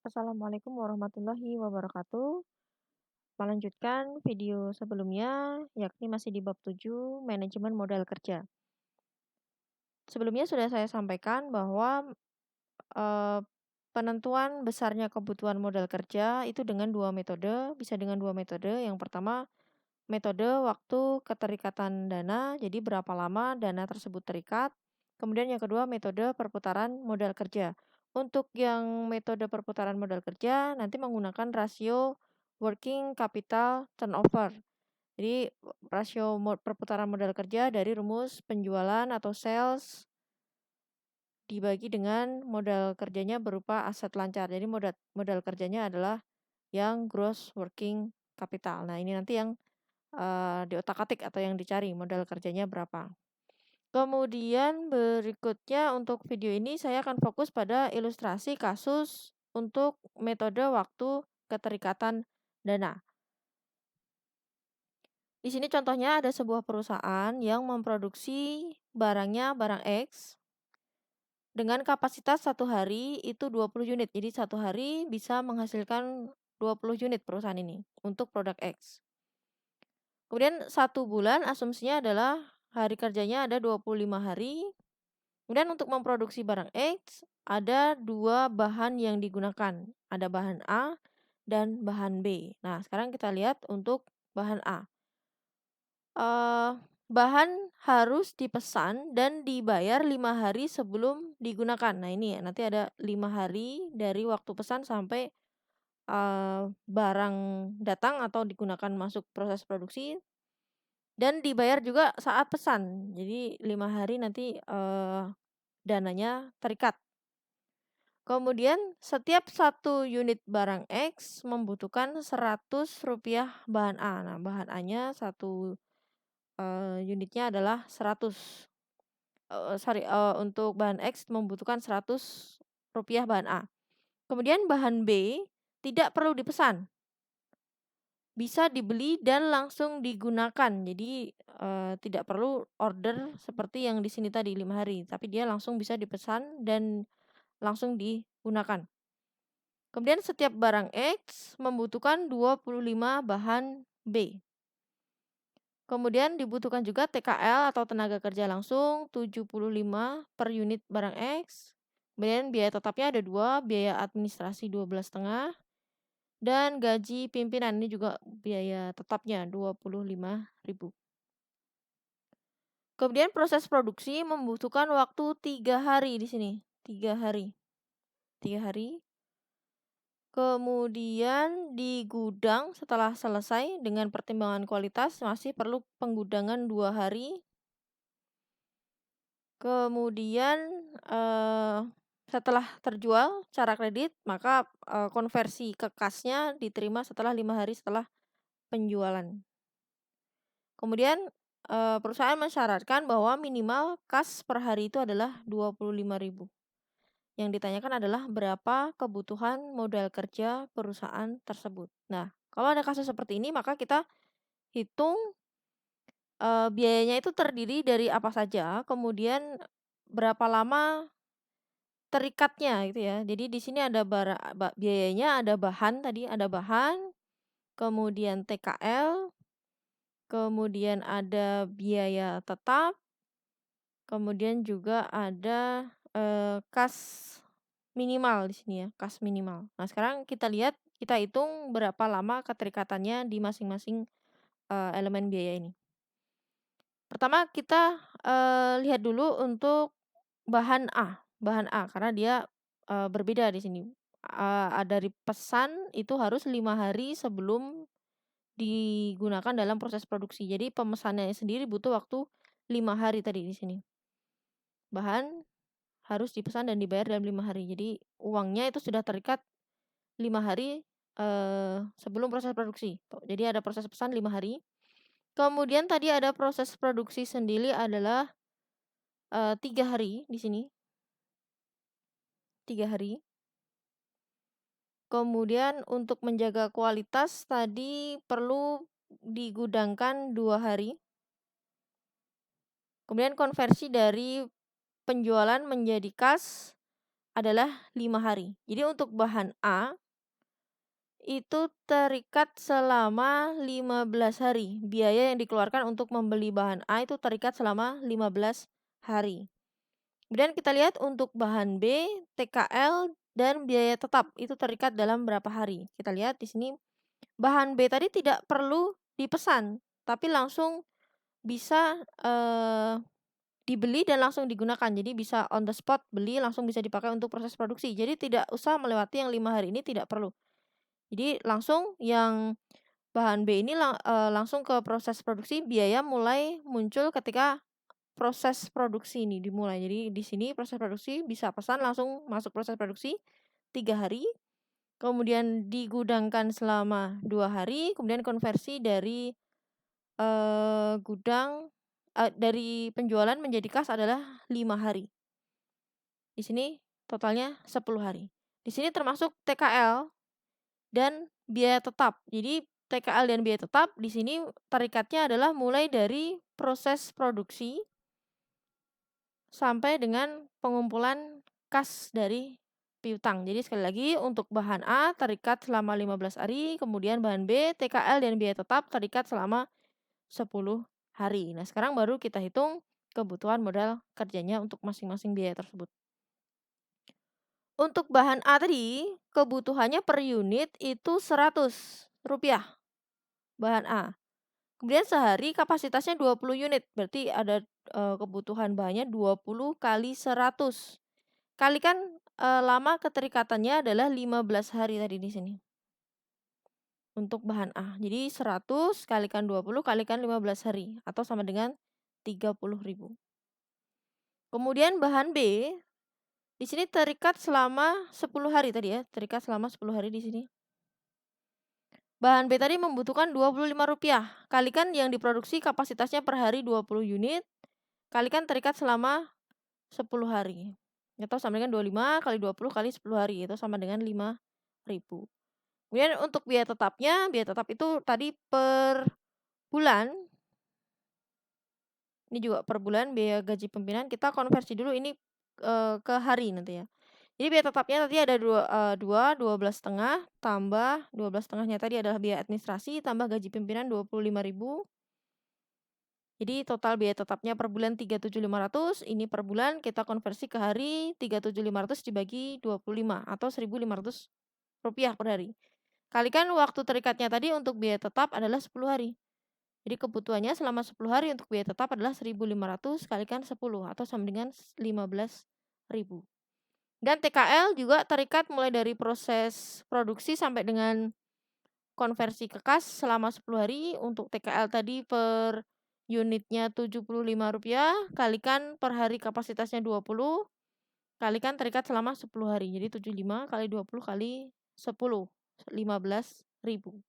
Assalamualaikum warahmatullahi wabarakatuh. Melanjutkan video sebelumnya, yakni masih di bab 7, manajemen modal kerja. Sebelumnya sudah saya sampaikan bahwa eh, penentuan besarnya kebutuhan modal kerja itu dengan dua metode, bisa dengan dua metode. Yang pertama, metode waktu keterikatan dana, jadi berapa lama dana tersebut terikat. Kemudian yang kedua, metode perputaran modal kerja. Untuk yang metode perputaran modal kerja, nanti menggunakan rasio working capital turnover. Jadi rasio perputaran modal kerja dari rumus penjualan atau sales dibagi dengan modal kerjanya berupa aset lancar. Jadi modal kerjanya adalah yang gross working capital. Nah, ini nanti yang di otak-atik atau yang dicari modal kerjanya berapa. Kemudian berikutnya untuk video ini saya akan fokus pada ilustrasi kasus untuk metode waktu keterikatan dana. Di sini contohnya ada sebuah perusahaan yang memproduksi barangnya barang X dengan kapasitas satu hari itu 20 unit. Jadi satu hari bisa menghasilkan 20 unit perusahaan ini untuk produk X. Kemudian satu bulan asumsinya adalah hari kerjanya ada 25 hari. Kemudian untuk memproduksi barang X ada dua bahan yang digunakan. Ada bahan A dan bahan B. Nah, sekarang kita lihat untuk bahan A. Bahan harus dipesan dan dibayar 5 hari sebelum digunakan. Nah, ini ya, nanti ada 5 hari dari waktu pesan sampai barang datang atau digunakan masuk proses produksi. Dan dibayar juga saat pesan. Jadi 5 hari nanti dananya terikat. Kemudian setiap satu unit barang X membutuhkan Rp100 bahan A. Nah, bahan A-nya satu unitnya adalah 100. Untuk bahan X membutuhkan Rp100 bahan A. Kemudian bahan B tidak perlu dipesan. Bisa dibeli dan langsung digunakan. Jadi tidak perlu order seperti yang di sini tadi 5 hari, tapi dia langsung bisa dipesan dan langsung digunakan. Kemudian setiap barang X membutuhkan 25 bahan B. Kemudian dibutuhkan juga TKL atau tenaga kerja langsung 75 per unit barang X. Kemudian biaya tetapnya ada 2, biaya administrasi 12,5 dan gaji pimpinan ini juga biaya tetapnya 25.000. Kemudian proses produksi membutuhkan waktu 3 hari di sini. 3 hari. 3 hari. Kemudian di gudang setelah selesai dengan pertimbangan kualitas masih perlu penggudangan 2 hari. Kemudian setelah terjual secara kredit, maka konversi ke kasnya diterima setelah 5 hari setelah penjualan. Kemudian perusahaan mensyaratkan bahwa minimal kas per hari itu adalah 25.000. Yang ditanyakan adalah berapa kebutuhan modal kerja perusahaan tersebut. Nah, kalau ada kasus seperti ini maka kita hitung biayanya itu terdiri dari apa saja, kemudian berapa lama terikatnya gitu ya. Jadi di sini ada biayanya, ada bahan tadi, ada bahan, kemudian TKL, kemudian ada biaya tetap, kemudian juga ada kas minimal di sini ya, kas minimal. Nah, sekarang kita lihat, kita hitung berapa lama keterikatannya di masing-masing elemen biaya ini. Pertama kita lihat dulu untuk bahan A. Bahan A karena dia berbeda di sini. Dari pesan itu harus 5 hari sebelum digunakan dalam proses produksi. Jadi pemesanannya sendiri butuh waktu 5 hari tadi di sini. Bahan harus dipesan dan dibayar dalam 5 hari. Jadi uangnya itu sudah terikat 5 hari sebelum proses produksi. Jadi ada proses pesan 5 hari. Kemudian tadi ada proses produksi sendiri adalah 3 hari di sini. 3 hari. Kemudian untuk menjaga kualitas tadi perlu digudangkan 2 hari. Kemudian konversi dari penjualan menjadi kas adalah 5 hari. Jadi untuk bahan A, itu terikat selama 15 hari. Biaya yang dikeluarkan untuk membeli bahan A itu terikat selama 15 hari. Kemudian kita lihat untuk bahan B, TKL, dan biaya tetap itu terikat dalam berapa hari. Kita lihat di sini bahan B tadi tidak perlu dipesan, tapi langsung bisa, dibeli dan langsung digunakan. Jadi bisa on the spot beli, langsung bisa dipakai untuk proses produksi. Jadi tidak usah melewati yang 5 hari ini, tidak perlu. Jadi langsung yang bahan B ini langsung ke proses produksi, biaya mulai muncul ketika proses produksi ini dimulai. Jadi di sini proses produksi bisa pesan langsung masuk proses produksi 3 hari, kemudian digudangkan selama 2 hari, kemudian konversi dari, dari penjualan menjadi kas adalah 5 hari. Di sini totalnya 10 hari. Di sini termasuk TKL dan biaya tetap. Jadi TKL dan biaya tetap di sini terikatnya adalah mulai dari proses produksi sampai dengan pengumpulan kas dari piutang. Jadi sekali lagi untuk bahan A terikat selama 15 hari, kemudian bahan B, TKL dan biaya tetap terikat selama 10 hari. Nah, sekarang baru kita hitung kebutuhan modal kerjanya untuk masing-masing biaya tersebut. Untuk bahan A tadi, kebutuhannya per unit itu Rp100, bahan A. Kemudian sehari kapasitasnya 20 unit, berarti ada, kebutuhan bahannya 20 kali 100. Kalikan, lama keterikatannya adalah 15 hari tadi di sini. Untuk bahan A. Jadi 100 kalikan 20 kalikan 15 hari atau sama dengan 30.000. Kemudian bahan B di sini terikat selama 10 hari tadi ya, terikat selama 10 hari di sini. Bahan B tadi membutuhkan Rp25, kalikan yang diproduksi kapasitasnya per hari 20 unit, kalikan terikat selama 10 hari. Atau sama dengan 25 kali 20 kali 10 hari, itu sama dengan 5.000. Kemudian untuk biaya tetapnya, biaya tetap itu tadi per bulan. Ini juga per bulan biaya gaji pimpinan, kita konversi dulu ini, ke hari nanti ya. Jadi biaya tetapnya tadi ada 12,5 tambah 12,5-nya tadi adalah biaya administrasi tambah gaji pimpinan 25.000. Jadi total biaya tetapnya per bulan 37.500, ini per bulan kita konversi ke hari 37.500 dibagi 25 atau Rp1.500 per hari. Kalikan waktu terikatnya tadi untuk biaya tetap adalah 10 hari. Jadi kebutuhannya selama 10 hari untuk biaya tetap adalah 1.500 kalikan 10 atau sama dengan 15.000. Dan TKL juga terikat mulai dari proses produksi sampai dengan konversi ke kas selama 10 hari. Untuk TKL tadi per unitnya Rp75, kalikan per hari kapasitasnya 20, kalikan terikat selama 10 hari. Jadi 75 kali 20 kali 10, 15.000.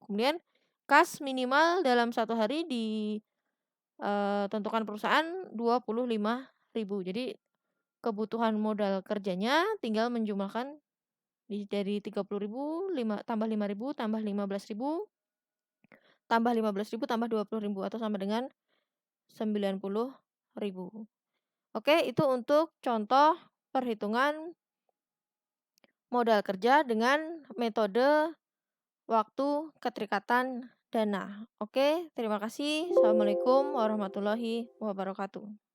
Kemudian kas minimal dalam 1 hari ditentukan perusahaan 25.000. Jadi kebutuhan modal kerjanya tinggal menjumlahkan dari 30.000, tambah 5.000, tambah 15.000, tambah 15.000, tambah 20.000 atau sama dengan 90.000. Oke, itu untuk contoh perhitungan modal kerja dengan metode waktu keterikatan dana. Oke, terima kasih. Assalamualaikum warahmatullahi wabarakatuh.